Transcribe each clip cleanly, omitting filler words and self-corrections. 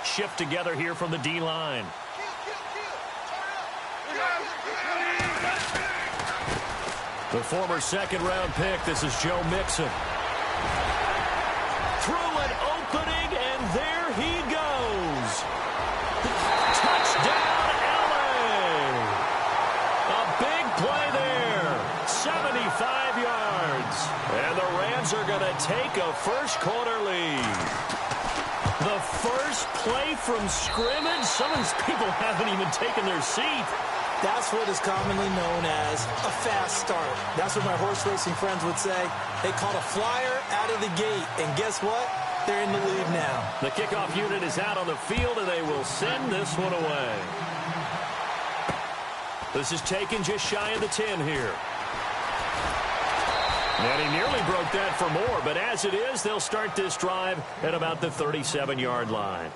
Shift together here from the D-line. The former second-round pick, this is Joe Mixon. Through an opening, and there he goes. Touchdown, LA! A big play there. 75 yards. And the Rams are going to take a first-quarter lead. The first play from scrimmage? Some of these people haven't even taken their seat. That's what is commonly known as a fast start. That's what my horse racing friends would say. They caught a flyer out of the gate, and guess what? They're in the lead now. The kickoff unit is out on the field, and they will send this one away. This is taken just shy of the 10 here. And he nearly broke that for more, but as it is, they'll start this drive at about the 37-yard line.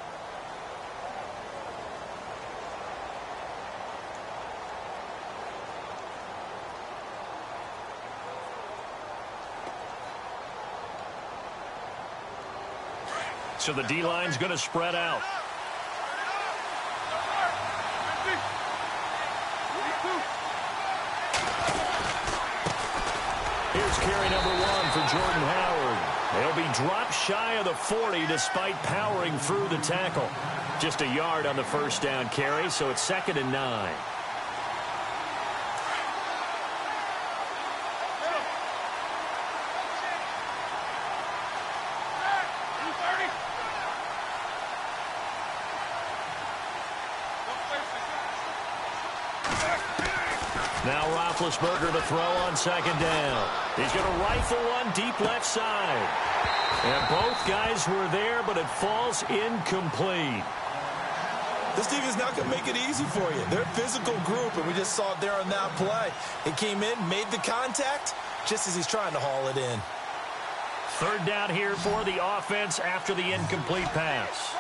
So the D-line's going to spread out. Here's carry number 1 for Jordan Howard. He'll be dropped shy of the 40 despite powering through the tackle. Just a yard on the first down carry, so it's 2nd and 9. Now Roethlisberger to throw on 2nd down. He's going to rifle one deep left side. And both guys were there, but it falls incomplete. This team is not going to make it easy for you. They're a physical group, and we just saw it there on that play. It came in, made the contact, just as he's trying to haul it in. 3rd down here for the offense after the incomplete pass.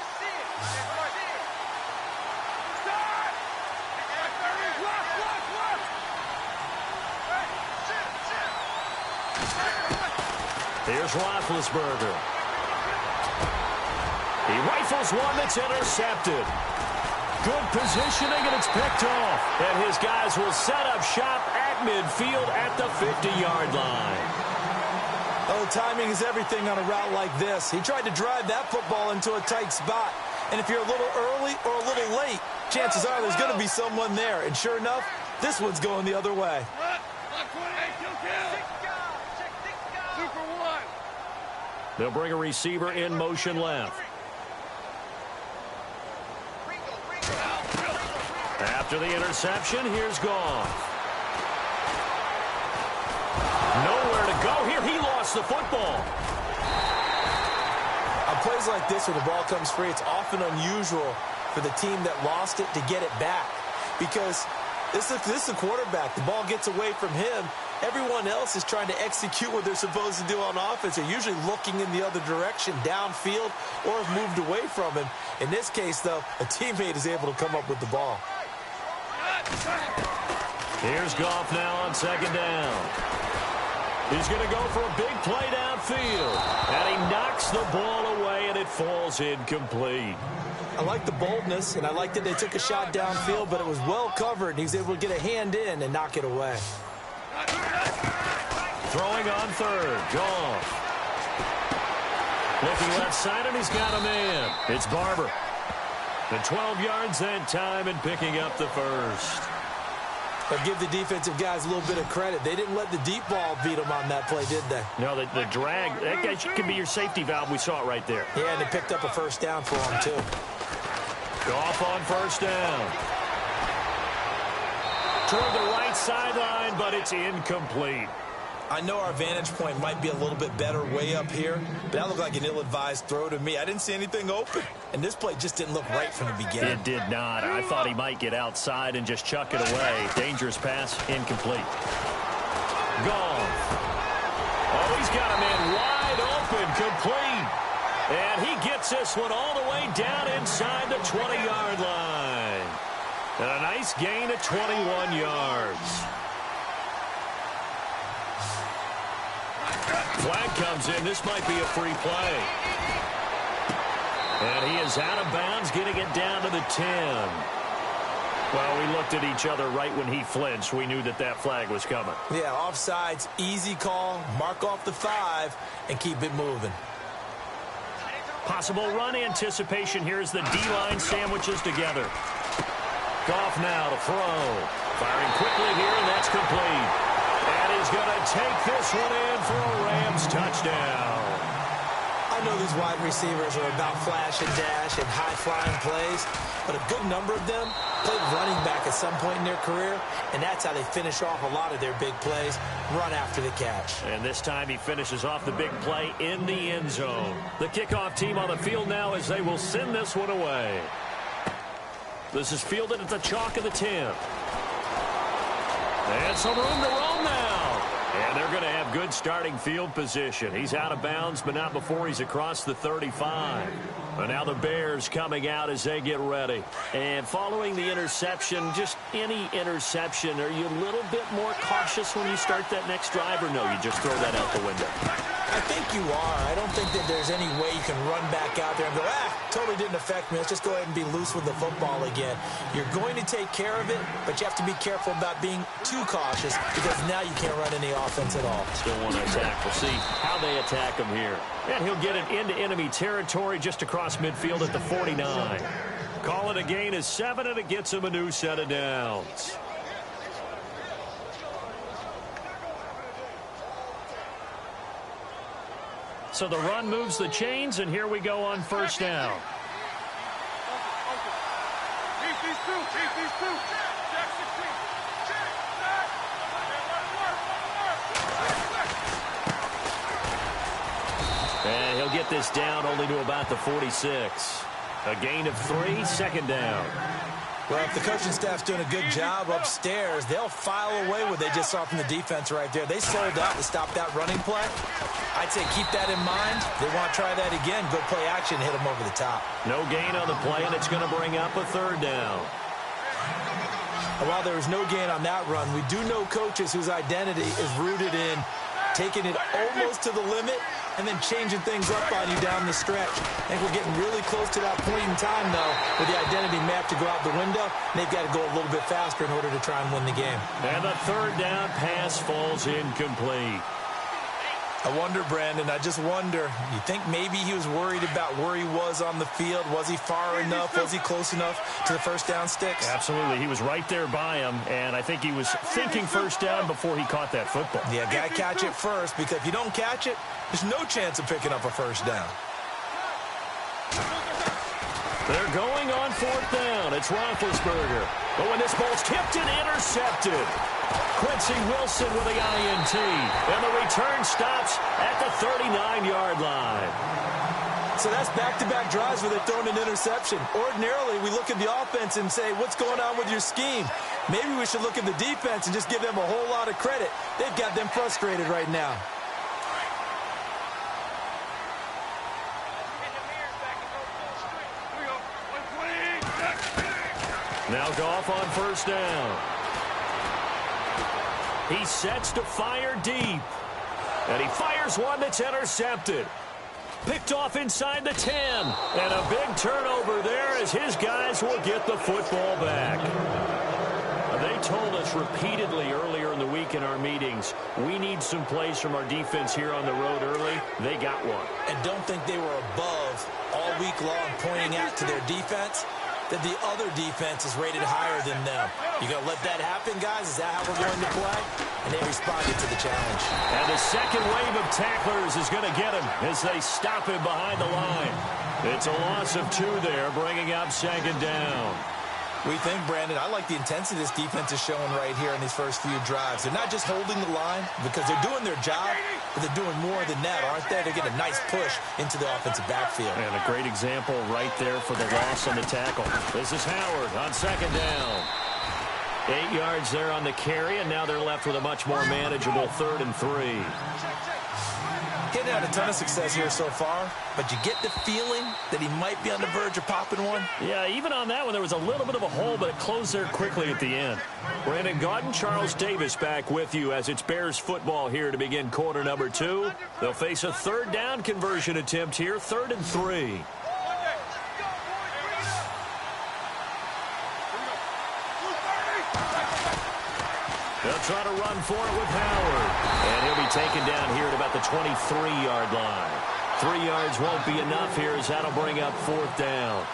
Here's Roethlisberger. He rifles one that's intercepted. Good positioning, and it's picked off. And his guys will set up shop at midfield at the 50-yard line. Oh, timing is everything on a route like this. He tried to drive that football into a tight spot. And if you're a little early or a little late, chances are there's going to be someone there. And sure enough, this one's going the other way. They'll bring a receiver in motion left. After the interception, here's Goff. Nowhere to go here. He lost the football. On plays like this where the ball comes free, it's often unusual for the team that lost it to get it back. Because this is the quarterback. The ball gets away from him. Everyone else is trying to execute what they're supposed to do on offense. They're usually looking in the other direction, downfield, or have moved away from him. In this case, though, a teammate is able to come up with the ball. Here's Goff now on 2nd down. He's going to go for a big play downfield. And he knocks the ball away, and it falls incomplete. I like the boldness, and I like that they took a shot downfield, but it was well covered, and he was able to get a hand in and knock it away. Throwing on 3rd, Goff. Looking left side, and he's got a man. It's Barber. The 12 yards that time and picking up the first. I'll give the defensive guys a little bit of credit. They didn't let the deep ball beat them on that play, did they? No, the drag, that guy could be your safety valve. We saw it right there. Yeah, and they picked up a first down for him, too. Goff on 1st down. Toward the right sideline, but it's incomplete. I know our vantage point might be a little bit better way up here, but that looked like an ill-advised throw to me. I didn't see anything open, and this play just didn't look right from the beginning. It did not. I thought he might get outside and just chuck it away. Dangerous pass, incomplete. Goff. Oh, he's got a man wide open, complete. And he gets this one all the way down inside the 20-yard line. And a nice gain of 21 yards. Flag comes in. This might be a free play. And he is out of bounds, getting it down to the 10. Well, we looked at each other right when he flinched. We knew that that flag was coming. Yeah, offsides, easy call. Mark off the 5 and keep it moving. Possible run anticipation here as the D-line sandwiches together. Goff now to throw. Firing quickly here, and that's complete. And he's going to take this one in for a Rams touchdown. I know these wide receivers are about flash and dash and high-flying plays, but a good number of them played running back at some point in their career, and that's how they finish off a lot of their big plays, run after the catch. And this time he finishes off the big play in the end zone. The kickoff team on the field now as they will send this one away. This is fielded at the chalk of the 10. And some room to roam now. And they're going to have good starting field position. He's out of bounds, but not before he's across the 35. And now the Bears coming out as they get ready. And following the interception, just any interception, are you a little bit more cautious when you start that next drive, or no, you just throw that out the window? I think you are. I don't think that there's any way you can run back out there and go, totally didn't affect me. Let's just go ahead and be loose with the football again. You're going to take care of it, but you have to be careful about being too cautious because now you can't run any offense at all. Still want to attack. We'll see how they attack him here. And he'll get it into enemy territory just across midfield at the 49. Call it a gain of 7, and it gets him a new set of downs. So the run moves the chains, and here we go on first down. And he'll get this down only to about the 46. A gain of 3, second down. Well, if the coaching staff's doing a good job upstairs, they'll file away what they just saw from the defense right there. They sold out to stop that running play. I'd say keep that in mind. They want to try that again. Good play action, hit them over the top. No gain on the play, and it's going to bring up a third down. And while there was no gain on that run, we do know coaches whose identity is rooted in taking it almost to the limit and then changing things up on you down the stretch. I think we're getting really close to that point in time, though, where the identity may have to go out the window, and they've got to go a little bit faster in order to try and win the game. And the third down pass falls incomplete. I wonder, Brandon, I just wonder, you think maybe he was worried about where he was on the field? Was he far enough? Was he close enough to the first down sticks? Absolutely. He was right there by him, and I think he was thinking first down before he caught that football. Yeah, got to catch it first, because if you don't catch it, there's no chance of picking up a first down. They're going on fourth down. It's Roethlisberger. But when this ball's tipped and intercepted, Quincy Wilson with the INT. And the return stops at the 39-yard line. So that's back-to-back drives where they're throwing an interception. Ordinarily, we look at the offense and say, what's going on with your scheme? Maybe we should look at the defense and just give them a whole lot of credit. They've got them frustrated right now. Now Goff on first down. He sets to fire deep. And he fires one that's intercepted. Picked off inside the 10. And a big turnover there as his guys will get the football back. They told us repeatedly earlier in the week in our meetings, we need some plays from our defense here on the road early. They got one. And don't think they were above all week long pointing out to their defense that the other defense is rated higher than them. You going to let that happen, guys? Is that how we're going to play? And they responded to the challenge. And the second wave of tacklers is going to get him as they stop him behind the line. It's a loss of 2 there, bringing up second down. We think, Brandon, I like the intensity this defense is showing right here in these first few drives. They're not just holding the line because they're doing their job, but they're doing more than that, aren't they? They're getting a nice push into the offensive backfield. And a great example right there for the loss on the tackle. This is Howard on second down. 8 yards there on the carry, and now they're left with a much more manageable 3rd and 3. Getting had a ton of success here so far, but you get the feeling that he might be on the verge of popping one. Yeah, even on that one, there was a little bit of a hole, but it closed there quickly at the end. Brandon Gaudin, Charles Davis back with you as it's Bears football here to begin quarter number 2. They'll face a third down conversion attempt here, 3rd and 3. They'll try to run for it with Howard. And he'll be taken down here at about the 23-yard line. 3 yards won't be enough here as that'll bring up 4th down.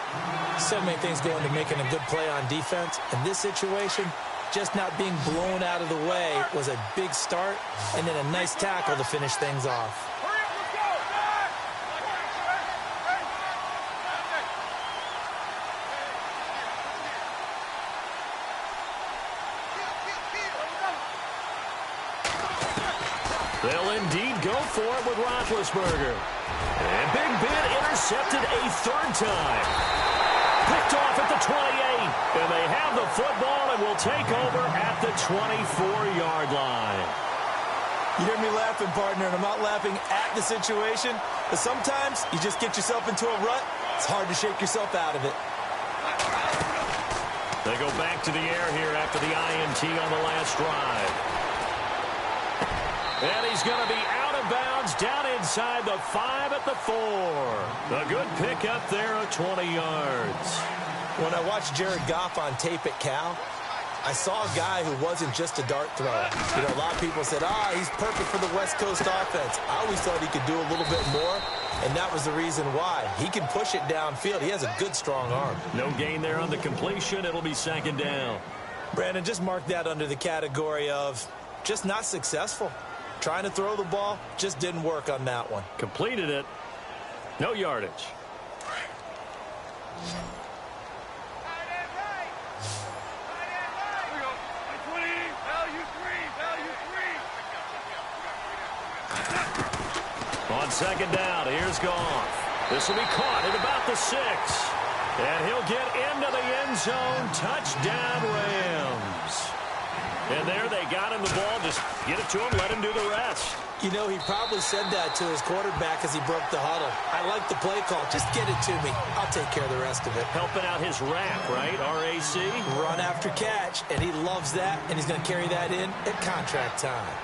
So many things go into making a good play on defense. In this situation, just not being blown out of the way was a big start, and then a nice tackle to finish things off. They'll indeed go for it with Roethlisberger. And Big Ben intercepted a 3rd time. Picked off at the 28. And they have the football and will take over at the 24-yard line. You hear me laughing, partner, and I'm not laughing at the situation, but sometimes you just get yourself into a rut. It's hard to shake yourself out of it. They go back to the air here after the INT on the last drive. And he's going to be out of bounds down inside the 5 at the 4. A good pickup there of 20 yards. When I watched Jared Goff on tape at Cal, I saw a guy who wasn't just a dart thrower. You know, a lot of people said, he's perfect for the West Coast offense. I always thought he could do a little bit more, and that was the reason why. He can push it downfield. He has a good, strong arm. No gain there on the completion. It'll be 2nd down. Brandon, just mark that under the category of just not successful. Trying to throw the ball, just didn't work on that one. Completed it. No yardage. On 2nd down, here's Goff. This will be caught at about the 6. And he'll get into the end zone. Touchdown, Rams. And there they got him the ball. Just get it to him, let him do the rest. You know, he probably said that to his quarterback as he broke the huddle. I like the play call. Just get it to me. I'll take care of the rest of it. Helping out his rack, right? RAC. Run after catch, and he loves that, and he's going to carry that in at contract time.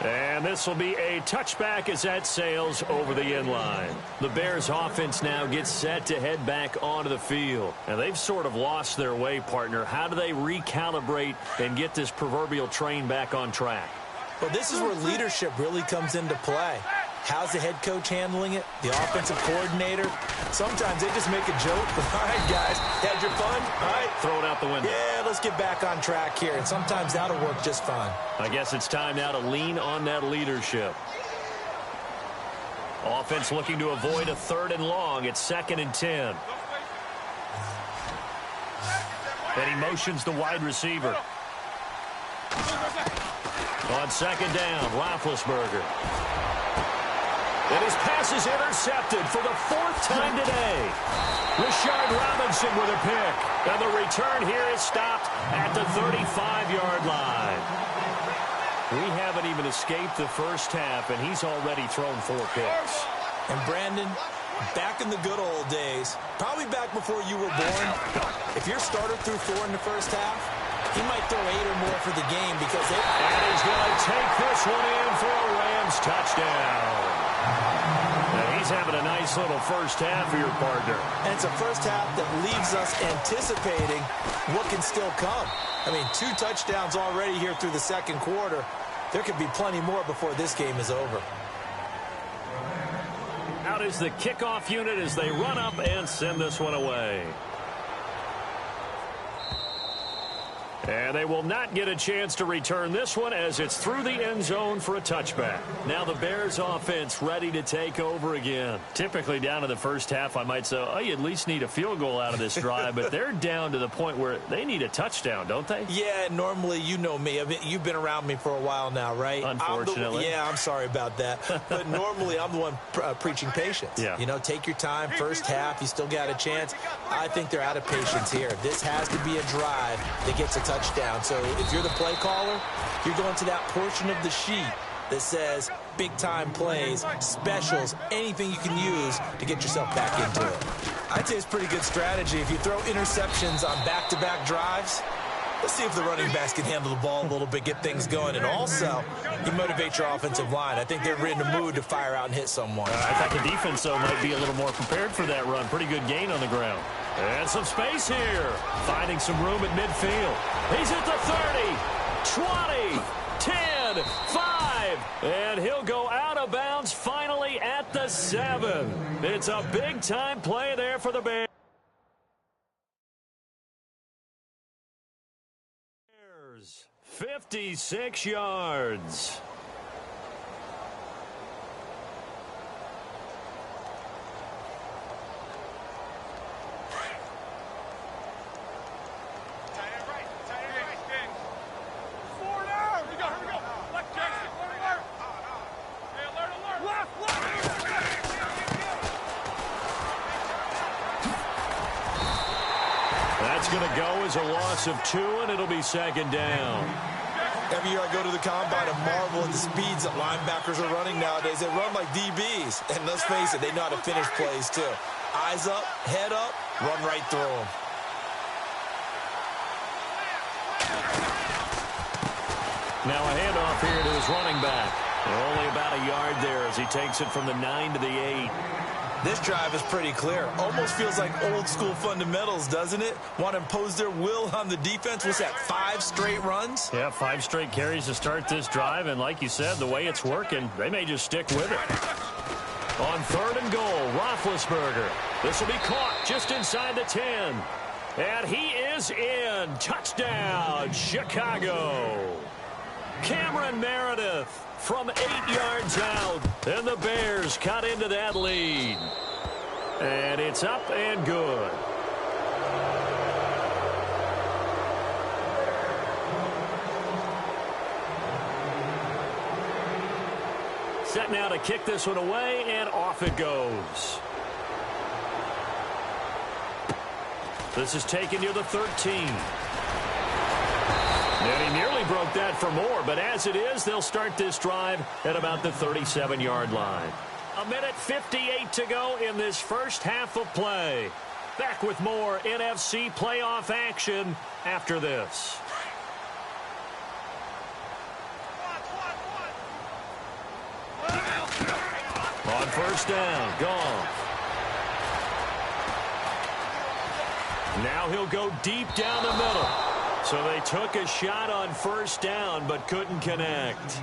And this will be a touchback as that sails over the end line. The Bears offense now gets set to head back onto the field. And they've sort of lost their way, partner. How do they recalibrate and get this proverbial train back on track? Well, this is where leadership really comes into play. How's the head coach handling it? The offensive coordinator? Sometimes they just make a joke. All right, guys, had your fun? All right. Throw it out the window. Yeah, let's get back on track here. And sometimes that'll work just fine. I guess it's time now to lean on that leadership. Offense looking to avoid a 3rd and long. It's 2nd and 10. And he motions the wide receiver. On 2nd down, Roethlisberger. And his pass is intercepted for the 4th time today. Rashard Robinson with a pick. And the return here is stopped at the 35-yard line. We haven't even escaped the first half, and he's already thrown 4 picks. And Brandon, back in the good old days, probably back before you were born, if your starter threw 4 in the first half, he might throw 8 or more for the game because they... And he's going to take this one in for a Rams touchdown. And he's having a nice little first half for your partner. And it's a first half that leaves us anticipating what can still come. I mean, 2 touchdowns already here through the 2nd quarter. There could be plenty more before this game is over. Out is the kickoff unit as they run up and send this one away. And they will not get a chance to return this one as it's through the end zone for a touchback. Now the Bears offense ready to take over again. Typically down in the first half, I might say, you at least need a field goal out of this drive, but they're down to the point where they need a touchdown, don't they? Yeah, normally, you know me. I mean, you've been around me for a while now, right? Unfortunately. I'm sorry about that. But normally, I'm the one preaching patience. Yeah. You know, take your time. First half, you still got a chance. I think they're out of patience here. This has to be a drive that gets a touchdown. So if you're the play caller, you're going to that portion of the sheet that says big-time plays, specials, anything you can use to get yourself back into it. I'd say it's pretty good strategy. If you throw interceptions on back-to-back drives, let's see if the running backs can handle the ball a little bit, get things going. And also, you motivate your offensive line. I think they're in the mood to fire out and hit someone. I thought the defense, though, might be a little more prepared for that run. Pretty good gain on the ground. And some space here. Finding some room at midfield. He's at the 30, 20, 10, 5. And he'll go out of bounds finally at the 7. It's a big-time play there for the Bears. 56 yards. That's going to go as a loss of 2, and it'll be second down. Every year I go to the combine and marvel at the speeds that linebackers are running nowadays. They run like DBs. And let's face it, they know how to finish plays too. Eyes up, head up, run right through them. Now a handoff here to his running back. Only about a yard there as he takes it from the 9 to the 8. This drive is pretty clear. Almost feels like old school fundamentals, doesn't it? Want to impose their will on the defense. What's that, 5 straight runs? Yeah, 5 straight carries to start this drive. And like you said, the way it's working, they may just stick with it. On 3rd and goal, Roethlisberger. This will be caught just inside the 10. And he is in. Touchdown, Chicago. Cameron Meredith from 8 yards out. And the Bears cut into that lead. And it's up and good. Set now to kick this one away, and off it goes. This is taken near the 13. And he nearly broke that for more, but as it is, they'll start this drive at about the 37-yard line. 1:58 to go in this first half of play. Back with more NFC playoff action after this. On 1st down, Goff. Now he'll go deep down the middle. So they took a shot on 1st down, but couldn't connect.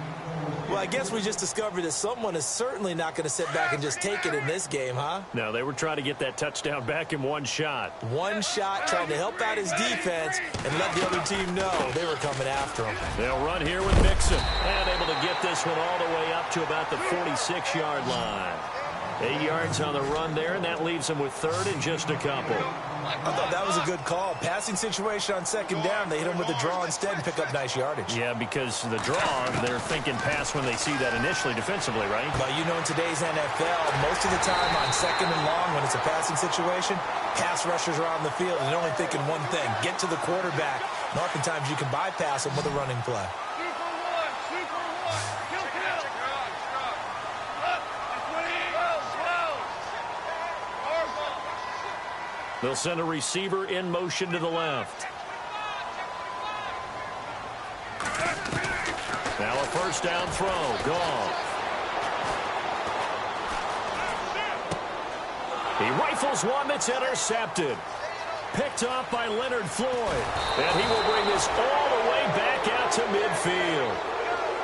Well, I guess we just discovered that someone is certainly not going to sit back and just take it in this game, huh? No, they were trying to get that touchdown back in one shot. One shot, trying to help out his defense and let the other team know they were coming after him. They'll run here with Mixon. And able to get this one all the way up to about the 46-yard line. 8 yards on the run there, and that leaves them with 3rd and just a couple. I thought that was a good call. Passing situation on 2nd down. They hit him with a draw instead and pick up nice yardage. Yeah, because the draw, they're thinking pass when they see that initially defensively, right? But you know, in today's NFL, most of the time on 2nd and long, when it's a passing situation, pass rushers are on the field, and they're only thinking one thing, get to the quarterback. And oftentimes you can bypass them with a running play. They'll send a receiver in motion to the left. Now a 1st down throw. Goff. He rifles one that's intercepted. Picked off by Leonard Floyd. And he will bring this all the way back out to midfield.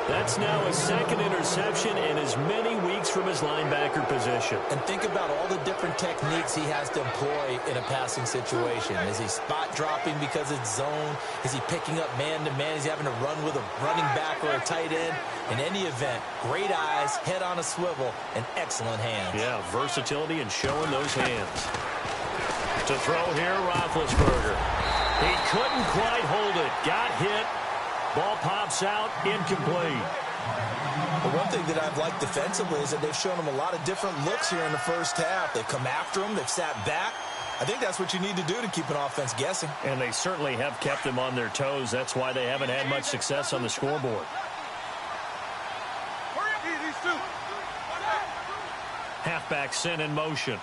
That's now his 2nd interception in as many weeks from his linebacker position. And think about all the different techniques he has to employ in a passing situation. Is he spot dropping because it's zone? Is he picking up man-to-man? Is he having to run with a running back or a tight end? In any event, great eyes, head on a swivel, and excellent hands. Yeah, versatility and showing those hands. To throw here, Roethlisberger. He couldn't quite hold it. Got hit. Ball pops out, incomplete. The one thing that I've liked defensively is that they've shown him a lot of different looks here in the first half. They've come after him. They've sat back. I think that's what you need to do to keep an offense guessing. And they certainly have kept them on their toes. That's why they haven't had much success on the scoreboard. Halfback sent in motion.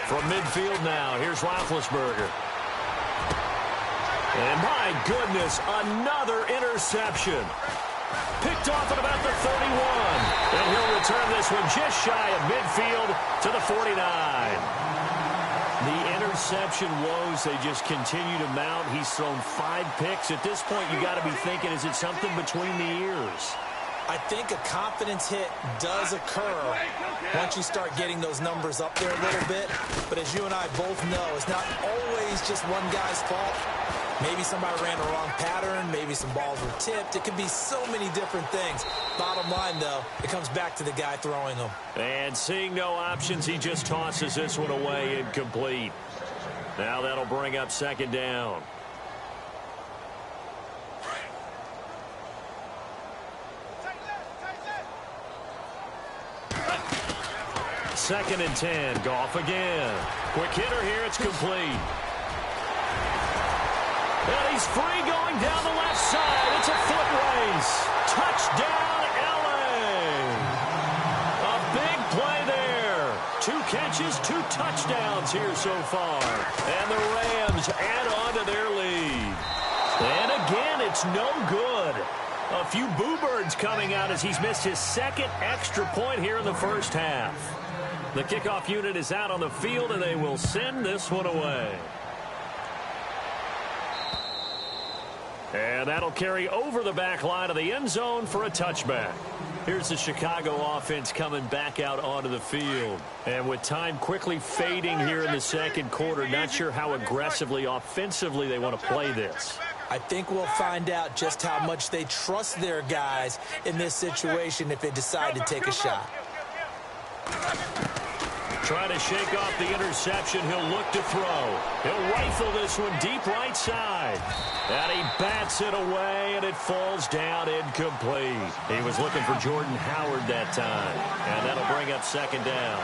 From midfield now, here's Roethlisberger. And my goodness, another interception. Picked off at about the 31. And he'll return this one just shy of midfield to the 49. The interception woes, they just continue to mount. He's thrown 5 picks. At this point, you got to be thinking, is it something between the ears? I think a confidence hit does occur once you start getting those numbers up there a little bit. But as you and I both know, it's not always just one guy's fault. Maybe somebody ran the wrong pattern. Maybe some balls were tipped. It could be so many different things. Bottom line, though, it comes back to the guy throwing them. And seeing no options, he just tosses this one away incomplete. Now that'll bring up second down. Second and 10. Goff again. Quick hitter here. It's complete. And he's free going down the left side. It's a foot race. Touchdown, L.A. A big play there. 2 catches, 2 touchdowns here so far. And the Rams add on to their lead. And again, it's no good. A few boo birds coming out as he's missed his second extra point here in the first half. The kickoff unit is out on the field, and they will send this one away. And that'll carry over the back line of the end zone for a touchback. Here's the Chicago offense coming back out onto the field. And with time quickly fading here in the second quarter, not sure how aggressively, offensively they want to play this. I think we'll find out just how much they trust their guys in this situation if they decide to take a shot. Trying to shake off the interception. He'll look to throw. He'll rifle this one deep right side. And he bats it away, and it falls down incomplete. He was looking for Jordan Howard that time. And that'll bring up second down.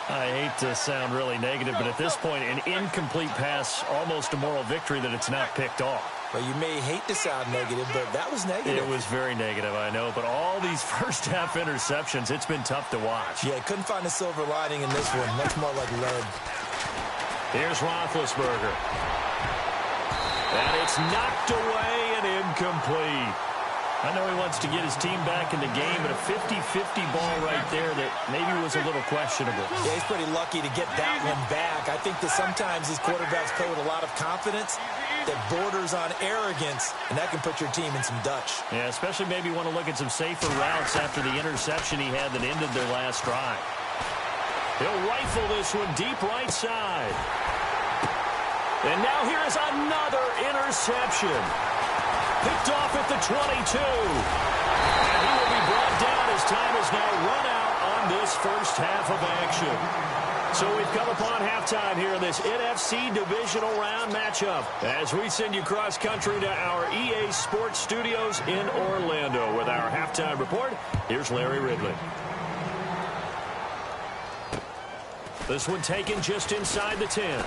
I hate to sound really negative, but at this point, an incomplete pass, almost a moral victory that it's not picked off. Well, you may hate to sound negative, but that was negative. It was very negative, I know. But all these first-half interceptions, it's been tough to watch. Yeah, couldn't find a silver lining in this one. Much more like lead. Here's Roethlisberger. And it's knocked away and incomplete. I know he wants to get his team back in the game, but a 50-50 ball right there that maybe was a little questionable. Yeah, he's pretty lucky to get that one back. I think that sometimes these quarterbacks play with a lot of confidence that borders on arrogance, and that can put your team in some Dutch. Yeah, especially maybe want to look at some safer routes after the interception he had that ended their last drive. He'll rifle this one deep right side. And now here is another interception. Picked off at the 22. And he will be brought down as time has now run out on this first half of action. So we've come upon halftime here in this NFC Divisional Round matchup as we send you cross-country to our EA Sports Studios in Orlando with our halftime report. Here's Larry Ridley. This one taken just inside the 10.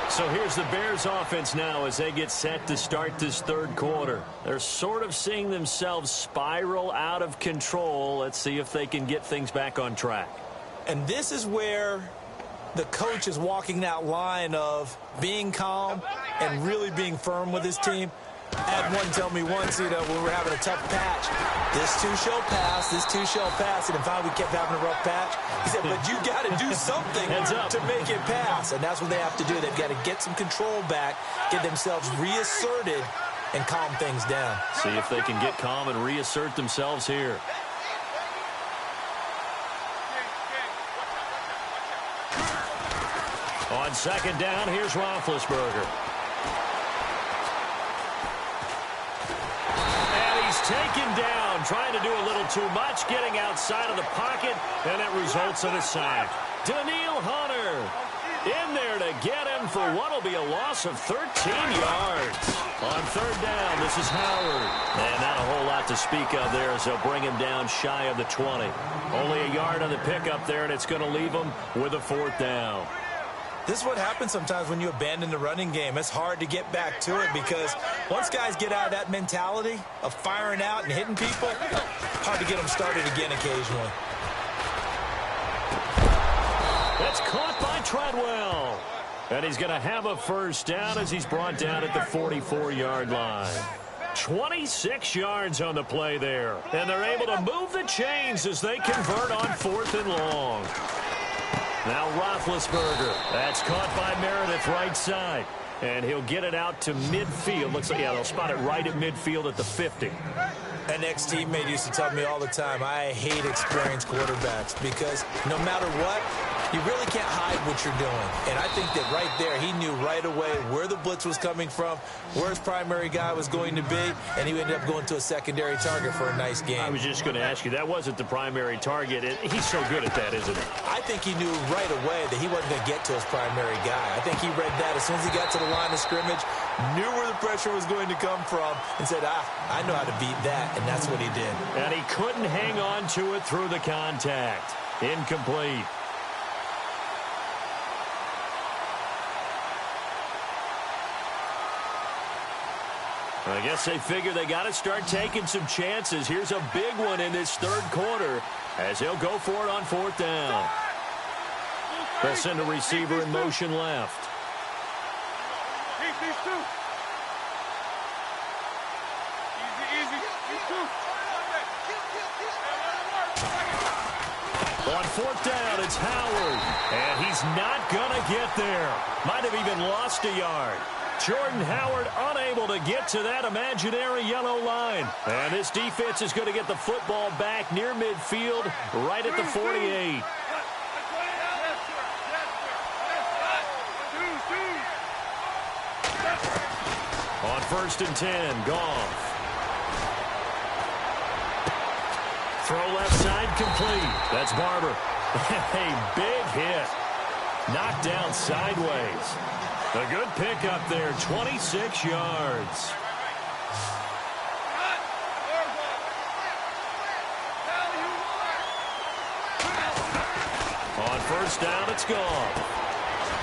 So here's the Bears offense now as they get set to start this third quarter. They're sort of seeing themselves spiral out of control. Let's see if they can get things back on track. And this is where the coach is walking that line of being calm and really being firm with his team. I had one tell me once, when we were having a tough patch, this too shall pass, this too shall pass. And finally we kept having a rough patch. He said, but you got to do something to make it pass. And that's what they have to do. They've got to get some control back, get themselves reasserted, and calm things down. See if they can get calm and reassert themselves here. On second down, here's Roethlisberger. Taken down, trying to do a little too much, getting outside of the pocket, and it results in a sack. Daniil Hunter in there to get him for what will be a loss of 13 yards. On third down, this is Howard. And not a whole lot to speak of there as they'll bring him down shy of the 20. Only a yard on the pickup there, and it's going to leave him with a fourth down. This is what happens sometimes when you abandon the running game. It's hard to get back to it because once guys get out of that mentality of firing out and hitting people, hard to get them started again occasionally. That's caught by Treadwell. And he's going to have a first down as he's brought down at the 44-yard line. 26 yards on the play there. And they're able to move the chains as they convert on 4th and long. Now Roethlisberger. That's caught by Meredith right side. And he'll get it out to midfield. Looks like, yeah, they'll spot it right at midfield at the 50. An ex-teammate used to tell me all the time, I hate experienced quarterbacks because no matter what, you really can't hide what you're doing. And I think that right there, he knew right away where the blitz was coming from, where his primary guy was going to be, and he ended up going to a secondary target for a nice game. I was just going to ask you, that wasn't the primary target. He's so good at that, isn't he? I think he knew right away that he wasn't going to get to his primary guy. I think he read that as soon as he got to the line of scrimmage, knew where the pressure was going to come from, and said, I know how to beat that, and that's what he did. And he couldn't hang on to it through the contact. Incomplete. I guess they figure they got to start taking some chances. Here's a big one in this third quarter as he'll go for it on 4th down. They'll send a receiver in motion left. On 4th down, it's Howard. And he's not going to get there. Might have even lost a yard. Jordan Howard unable to get to that imaginary yellow line. And this defense is going to get the football back near midfield, right at the 48. On 1st and 10, Goff. Throw left side complete. That's Barber. A big hit. Knocked down sideways. A good pickup there, 26 yards. On 1st down, it's gone.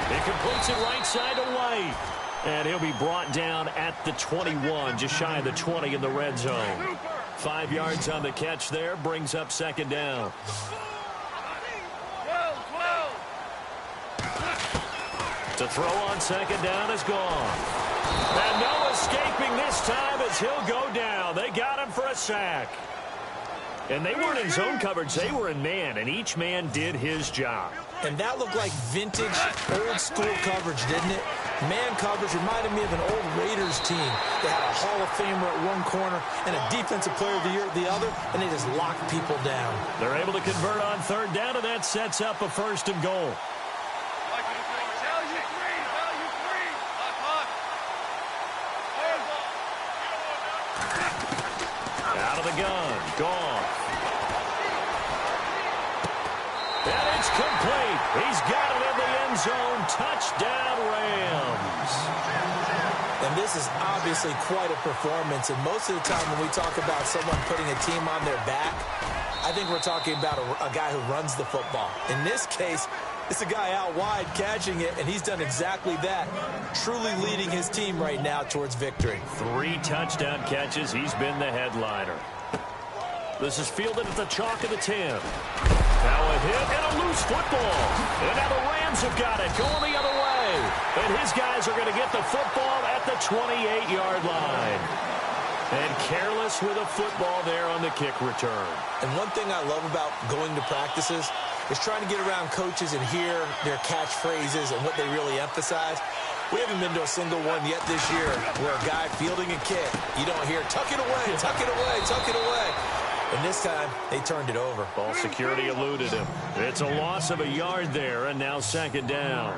He completes it right side to White. And he'll be brought down at the 21, just shy of the 20 in the red zone. 5 yards on the catch there, brings up 2nd down. To throw on 2nd down is gone. And no escaping this time as he'll go down. They got him for a sack. And they weren't in zone coverage. They were in man, and each man did his job. And that looked like vintage, old-school coverage, didn't it? Man coverage reminded me of an old Raiders team. They had a Hall of Famer at one corner and a Defensive Player of the Year at the other, and they just locked people down. They're able to convert on 3rd down, and that sets up a 1st and goal. Out of the gun, Goff. And it's complete. He's got it in the end zone. Touchdown, Rams. And this is obviously quite a performance. And most of the time when we talk about someone putting a team on their back, I think we're talking about a guy who runs the football. In this case, it's a guy out wide catching it, and he's done exactly that, truly leading his team right now towards victory. 3 touchdown catches. He's been the headliner. This is fielded at the chalk of the 10. Now a hit and a loose football. And now the Rams have got it going the other way. And his guys are going to get the football at the 28-yard line. And careless with a football there on the kick return. And one thing I love about going to practices is trying to get around coaches and hear their catchphrases and what they really emphasize. We haven't been to a single one yet this year where a guy fielding a kick, you don't hear, tuck it away, tuck it away, tuck it away. And this time, they turned it over. Ball security eluded him. It's a loss of a yard there, and now 2nd down.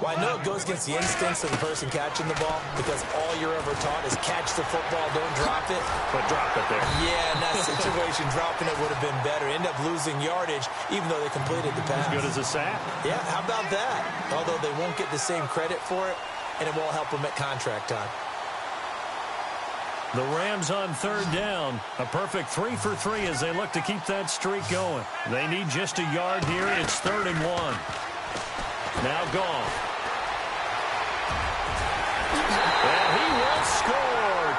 Well, I know it goes against the instincts of the person catching the ball because all you're ever taught is catch the football, don't drop it. But drop it there. Yeah, in that situation, dropping it would have been better. End up losing yardage, even though they completed the pass. As good as a sack. Yeah, how about that? Although they won't get the same credit for it, and it won't help them at contract time. The Rams on 3rd down. A perfect 3 for 3 as they look to keep that streak going. They need just a yard here. It's 3rd and 1. Now Goff. And he will score.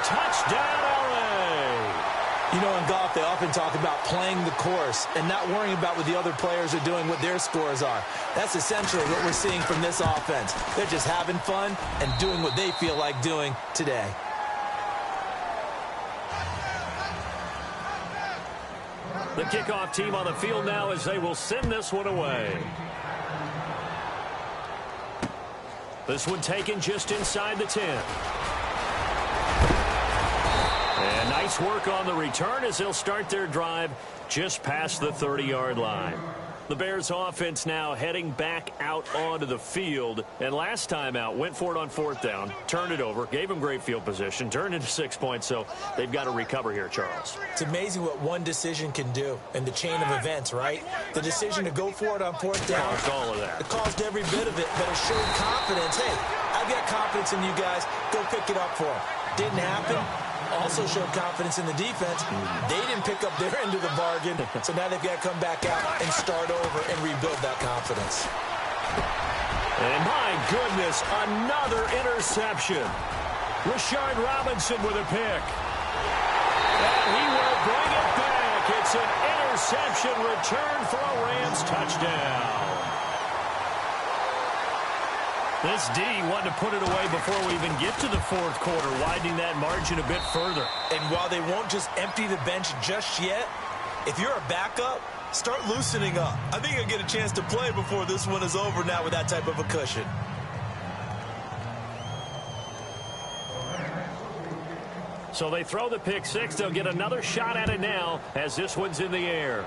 Touchdown, LA. You know, in golf, they often talk about playing the course and not worrying about what the other players are doing, what their scores are. That's essentially what we're seeing from this offense. They're just having fun and doing what they feel like doing today. The kickoff team on the field now as they will send this one away. This one taken just inside the 10. And nice work on the return as they'll start their drive just past the 30-yard line. The Bears offense now heading back out onto the field. And last time out, went for it on 4th down, turned it over, gave them great field position, turned into 6 points. So they've got to recover here, Charles. It's amazing what one decision can do in the chain of events, right? The decision to go for it on 4th down. Caused all of that. It caused every bit of it, but it showed confidence. Hey, I've got confidence in you guys. Go pick it up for them. Didn't happen. Also showed confidence in the defense. They didn't pick up their end of the bargain, so now they've got to come back out and start over and rebuild that confidence. And my goodness, another interception. Rashard Robinson with a pick. And he will bring it back. It's an interception return for a Rams touchdown. This D wanted to put it away before we even get to the 4th quarter, widening that margin a bit further. And while they won't just empty the bench just yet, if you're a backup, start loosening up. I think you'll get a chance to play before this one is over now with that type of a cushion. So they throw the pick 6. They'll get another shot at it now as this one's in the air.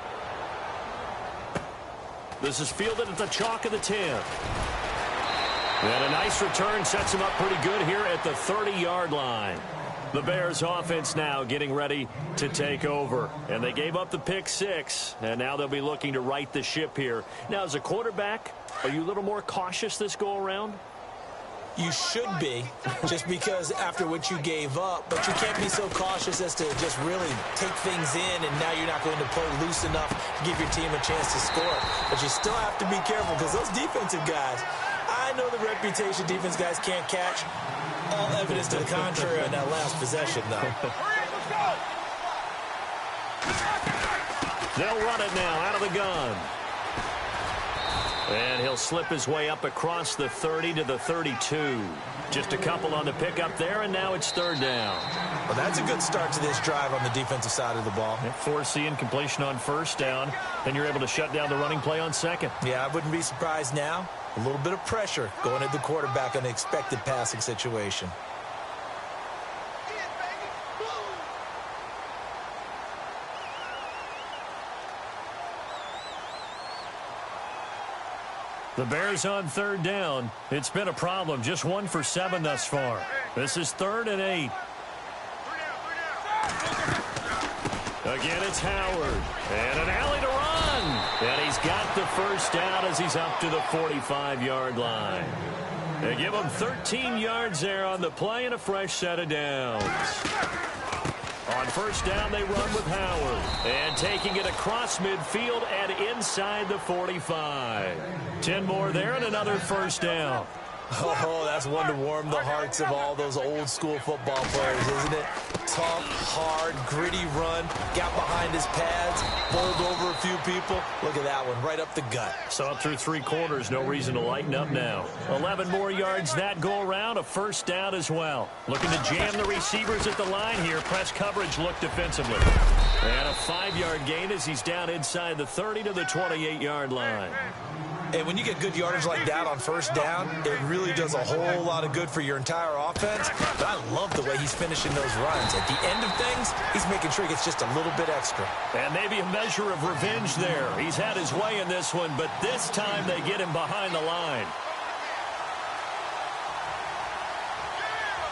This is fielded at the chalk of the 10. And a nice return sets him up pretty good here at the 30-yard line. The Bears offense now getting ready to take over. And they gave up the pick 6. And now they'll be looking to right the ship here. Now, as a quarterback, are you a little more cautious this go-around? You should be, just because after what you gave up. But you can't be so cautious as to just really take things in, and now you're not going to play loose enough to give your team a chance to score. But you still have to be careful because those defensive guys, I know the reputation defense guys can't catch. All evidence to the contrary on that last possession, though. They'll run it now out of the gun. And he'll slip his way up across the 30 to the 32. Just a couple on the pickup there, and now it's 3rd down. Well, that's a good start to this drive on the defensive side of the ball. Forcing completion on 1st down. Then you're able to shut down the running play on 2nd. Yeah, I wouldn't be surprised now. A little bit of pressure going at the quarterback on an expected passing situation. The Bears on 3rd down. It's been a problem. Just 1 for 7 thus far. This is 3rd and 8. Again, it's Howard. And an alley to run. And he's got the 1st down as he's up to the 45-yard line. They give him 13 yards there on the play and a fresh set of downs. On 1st down, they run with Howard. And taking it across midfield and inside the 45. 10 more there and another 1st down. Oh, that's one to warm the hearts of all those old-school football players, isn't it? Tough, hard, gritty run. Got behind his pads, bowled over a few people. Look at that one, right up the gut. So up through 3 quarters, no reason to lighten up now. 11 more yards that go around, a 1st down as well. Looking to jam the receivers at the line here. Press coverage look defensively. And a 5-yard gain as he's down inside the 30 to the 28-yard line. And when you get good yardage like that on 1st down, it really does a whole lot of good for your entire offense. But I love the way he's finishing those runs. At the end of things, he's making sure he gets just a little bit extra. And maybe a measure of revenge there. He's had his way in this one, but this time they get him behind the line.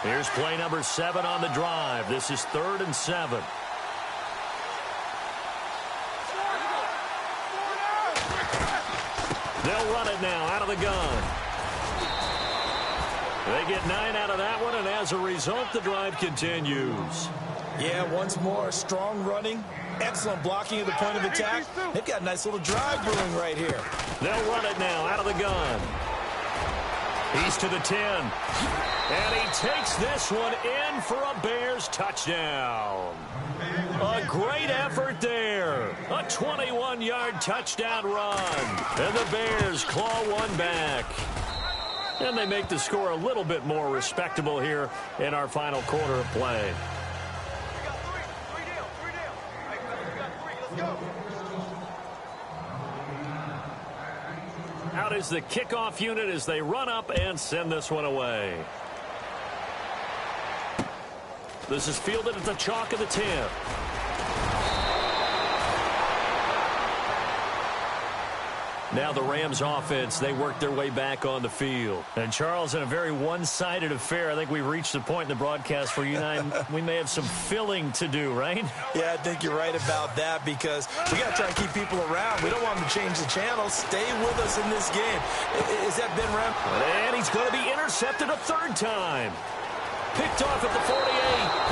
Here's play number 7 on the drive. This is 3rd and 7. They'll run it now out of the gun. They get 9 out of that one, and as a result, the drive continues. Yeah, once more, strong running, excellent blocking at the point of attack. They've got a nice little drive brewing right here. They'll run it now out of the gun. He's to the 10. And he takes this one in for a Bears touchdown. A great effort there. A 21-yard touchdown run. And the Bears claw one back. And they make the score a little bit more respectable here in our final quarter of play. Out is the kickoff unit as they run up and send this one away. This is fielded at the chalk of the 10. Now the Rams offense, they work their way back on the field. And Charles, in a very one-sided affair, I think we've reached the point in the broadcast where you and I, we may have some filling to do, right? Yeah, I think you're right about that because we got to try and keep people around. We don't want them to change the channel. Stay with us in this game. Is that Ben Ram? And he's going to be intercepted a third time. Picked off at the 48.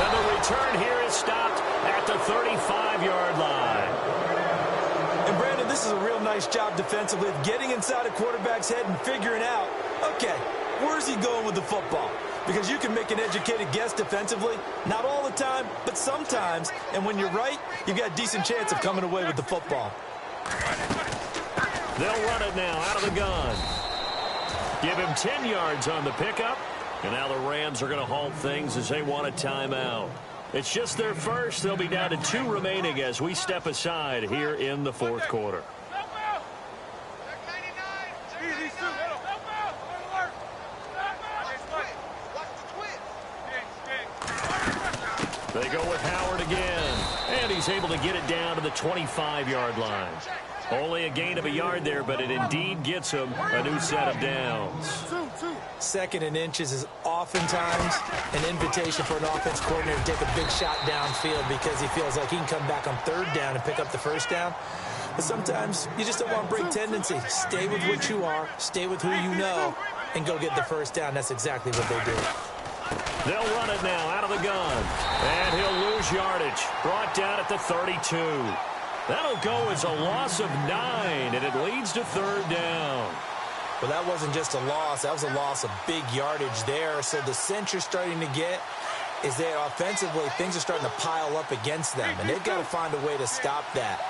And the return here is stopped at the 35-yard line. And, Brandon, this is a real nice job defensively of getting inside a quarterback's head and figuring out, okay, where's he going with the football? Because you can make an educated guess defensively, not all the time, but sometimes. And when you're right, you've got a decent chance of coming away with the football. They'll run it now out of the gun. Give him 10 yards on the pickup. And now the Rams are going to halt things as they want a timeout. It's just their first. They'll be down to 2 remaining as we step aside here in the fourth quarter. They go with Howard again. And he's able to get it down to the 25-yard line. Only a gain of a yard there, but it indeed gets him a new set of downs. 2nd and inches is oftentimes an invitation for an offense coordinator to take a big shot downfield because he feels like he can come back on 3rd down and pick up the 1st down. But sometimes you just don't want to break tendency. Stay with what you are, stay with who you know, and go get the 1st down. That's exactly what they do. They'll run it now out of the gun. And he'll lose yardage. Brought down at the 32. That'll go as a loss of 9, and it leads to 3rd down. Well, that wasn't just a loss. That was a loss of big yardage there. So the sense you're starting to get is that offensively, things are starting to pile up against them, and they've got to find a way to stop that.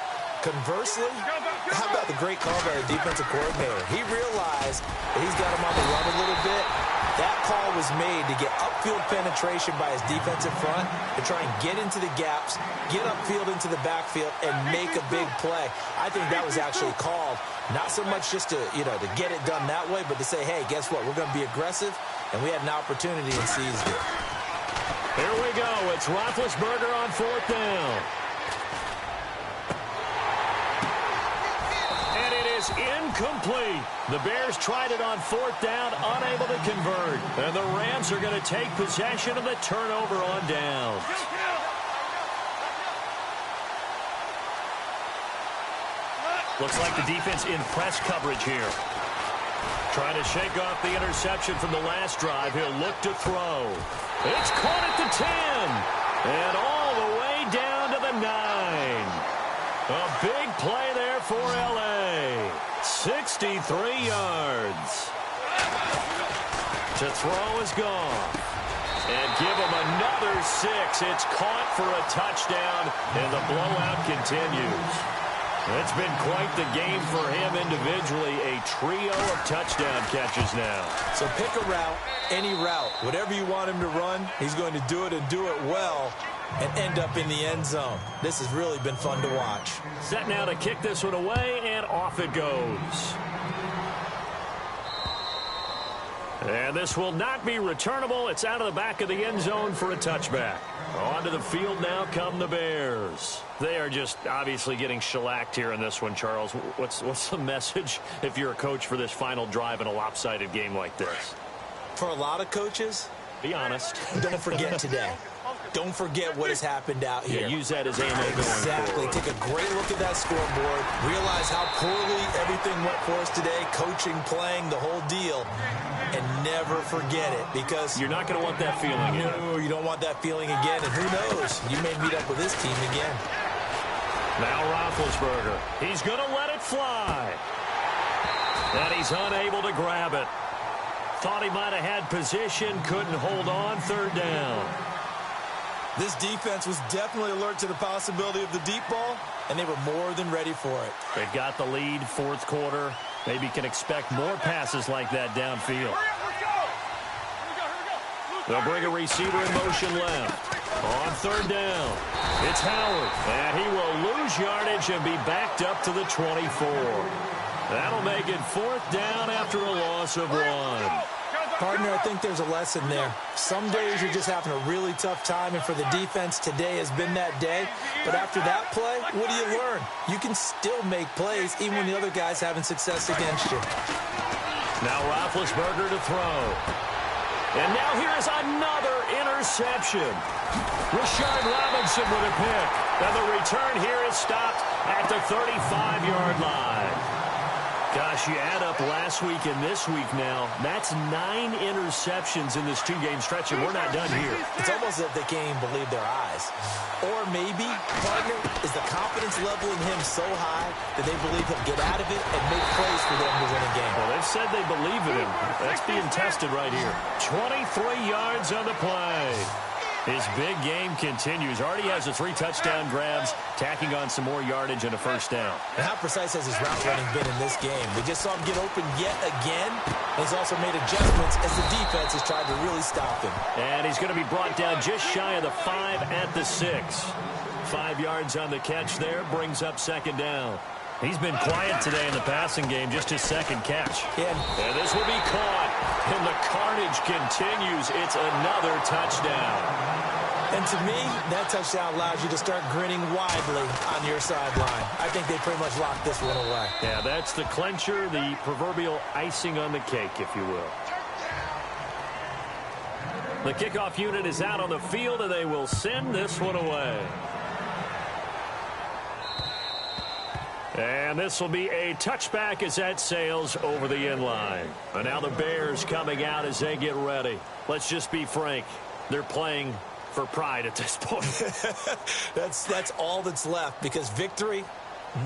Conversely, how about the great call by the defensive coordinator? He realized that he's got him on the run a little bit. That call was made to get upfield penetration by his defensive front to try and get into the gaps, get upfield into the backfield, and make a big play. I think that was actually called not so much just to, to get it done that way, but to say, hey, guess what? We're going to be aggressive, and we had an opportunity and seized it. Here we go. It's Roethlisberger on 4th down. Incomplete. The Bears tried it on 4th down, unable to convert. And the Rams are going to take possession of the turnover on downs. Looks like the defense in press coverage here. Trying to shake off the interception from the last drive. He'll look to throw. It's caught at the 10. And all the way down to the 9. A big play there for L.A. 63 yards. To throw is gone. And give him another 6. It's caught for a touchdown, and the blowout continues. It's been quite the game for him individually. A trio of touchdown catches now. So pick a route, any route. Whatever you want him to run, he's going to do it and do it well and end up in the end zone. This has really been fun to watch. Set now to kick this one away, and off it goes. And this will not be returnable. It's out of the back of the end zone for a touchback. Onto the field now come the Bears. They are just obviously getting shellacked here in this one, Charles. What's the message if you're a coach for this final drive in a lopsided game like this? For a lot of coaches, be honest. Don't forget today. Don't forget what has happened out here. Yeah, use that as ammo going Exactly. forward. Take a great look at that scoreboard. Realize how poorly everything went for us today. Coaching, playing, the whole deal. And never forget it because you're not going to want that feeling again. No, you don't want that feeling again. And who knows? You may meet up with this team again. Now Roethlisberger. He's going to let it fly. And he's unable to grab it. Thought he might have had position, couldn't hold on, third down. This defense was definitely alert to the possibility of the deep ball, and they were more than ready for it. They've got the lead, fourth quarter. Maybe can expect more passes like that downfield. They'll bring a receiver in motion left. On third down, it's Howard, and he will lose yardage and be backed up to the 24. That'll make it fourth down after a loss of 1. Partner, I think there's a lesson there. Some days you're just having a really tough time, and for the defense, today has been that day. But after that play, what do you learn? You can still make plays even when the other guy's having success against you. Now Roethlisberger to throw. And now here's another interception. Rashard Robinson with a pick. And the return here is stopped at the 35-yard line. Gosh, you add up last week and this week now, that's 9 interceptions in this two-game stretch, and we're not done here. It's almost as if they can't even believe their eyes. Or maybe, partner, is the confidence level in him so high that they believe he'll get out of it and make plays for them to win a game. Well, they've said they believe in him. That's being tested right here. 23 yards on the play. His big game continues. Already has the 3 touchdown grabs, tacking on some more yardage and a first down. And how precise has his route running been in this game? We just saw him get open yet again. He's also made adjustments as the defense has tried to really stop him. And he's going to be brought down just shy of the 5 at the 6. 5 yards on the catch there, brings up second down. He's been quiet today in the passing game, just his second catch. And this will be caught, and the carnage continues. It's another touchdown. And to me, that touchdown allows you to start grinning widely on your sideline. I think they pretty much locked this one away. Yeah, that's the clincher, the proverbial icing on the cake, if you will. The kickoff unit is out on the field, and they will send this one away. And this will be a touchback as that sails over the end line. And now the Bears coming out as they get ready. Let's just be frank. They're playing for pride at this point. That's all that's left, because victory,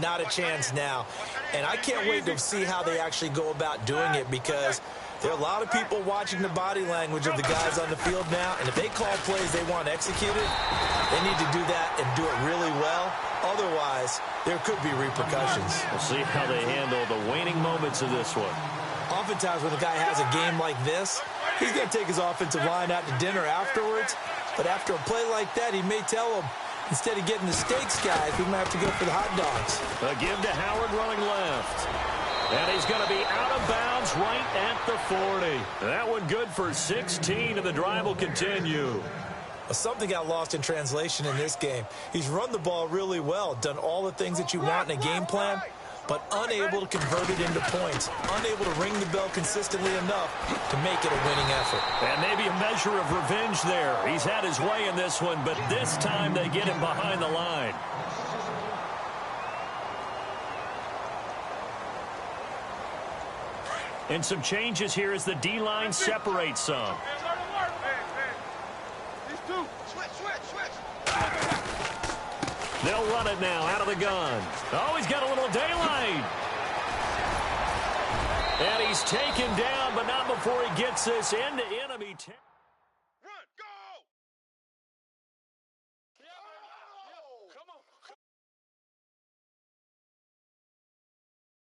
not a chance now. And I can't wait to see how they actually go about doing it, because there are a lot of people watching the body language of the guys on the field now, and if they call plays they want executed, they need to do that and do it really well. Otherwise, there could be repercussions. We'll see how they handle the waning moments of this one. Oftentimes when a guy has a game like this, he's going to take his offensive line out to dinner afterwards. But after a play like that, he may tell them, instead of getting the steaks, guys, we might have to go for the hot dogs. A give to Howard running left. And he's going to be out of bounds right at the 40. That one good for 16, and the drive will continue. Something got lost in translation in this game. He's run the ball really well, done all the things that you want in a game plan, but unable to convert it into points, unable to ring the bell consistently enough to make it a winning effort. And maybe a measure of revenge there. He's had his way in this one, but this time they get him behind the line. And some changes here as the D-line separates some. They'll run it now out of the gun. Oh, he's got a little daylight. And he's taken down, but not before he gets this into enemy territory.